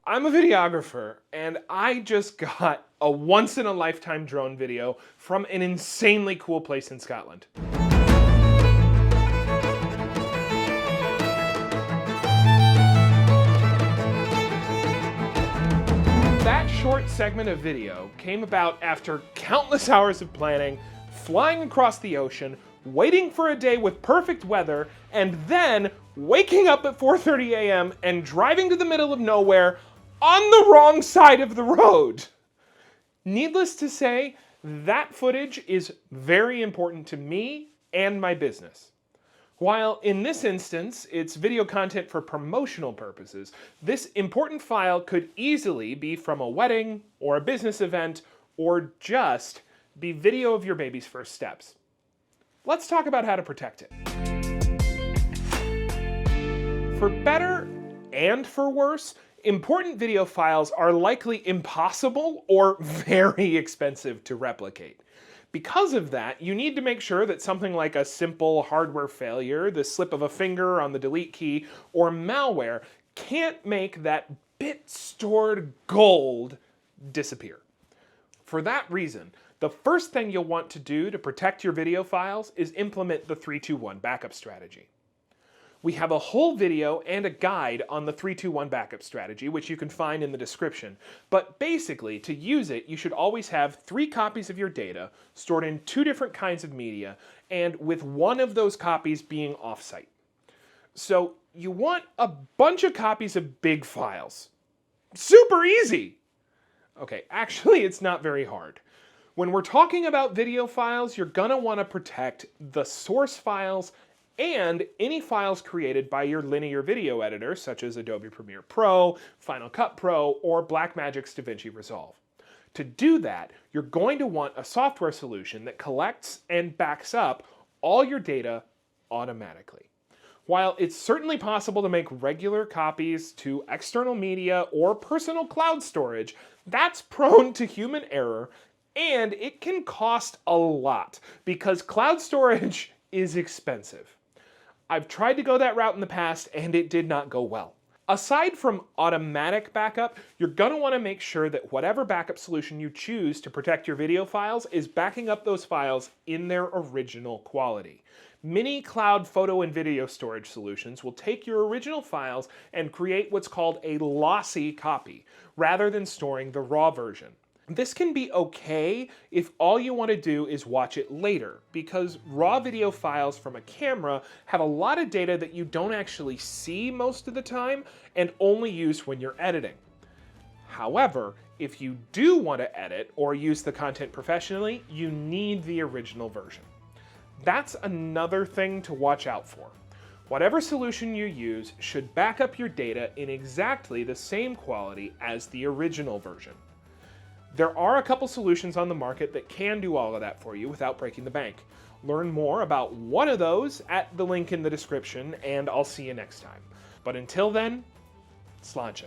I'm a videographer, and I just got a once-in-a-lifetime drone video from an insanely cool place in Scotland. That short segment of video came about after countless hours of planning, flying across the ocean, waiting for a day with perfect weather, and then waking up at 4:30 a.m. and driving to the middle of nowhere on the wrong side of the road. Needless to say, that footage is very important to me and my business. While in this instance, it's video content for promotional purposes, this important file could easily be from a wedding or a business event or just be video of your baby's first steps. Let's talk about how to protect it. For better and for worse, important video files are likely impossible or very expensive to replicate. Because of that, you need to make sure that something like a simple hardware failure, the slip of a finger on the delete key, or malware can't make that bit-stored gold disappear. For that reason, the first thing you'll want to do to protect your video files is implement the 3-2-1 backup strategy. We have a whole video and a guide on the 3-2-1 backup strategy, which you can find in the description. But basically, to use it, you should always have 3 copies of your data stored in 2 different kinds of media, and with one of those copies being offsite. So you want a bunch of copies of big files. Super easy! Okay, actually it's not very hard. When we're talking about video files, you're gonna want to protect the source files and any files created by your linear video editor, such as Adobe Premiere Pro, Final Cut Pro, or Blackmagic's DaVinci Resolve. To do that, you're going to want a software solution that collects and backs up all your data automatically. While it's certainly possible to make regular copies to external media or personal cloud storage, that's prone to human error, and it can cost a lot because cloud storage is expensive. I've tried to go that route in the past and it did not go well. Aside from automatic backup, you're going to want to make sure that whatever backup solution you choose to protect your video files is backing up those files in their original quality. Many cloud photo and video storage solutions will take your original files and create what's called a lossy copy, rather than storing the raw version. This can be okay if all you want to do is watch it later, because raw video files from a camera have a lot of data that you don't actually see most of the time and only use when you're editing. However, if you do want to edit or use the content professionally, you need the original version. That's another thing to watch out for. Whatever solution you use should back up your data in exactly the same quality as the original version. There are a couple solutions on the market that can do all of that for you without breaking the bank. Learn more about one of those at the link in the description, and I'll see you next time. But until then, sláinte.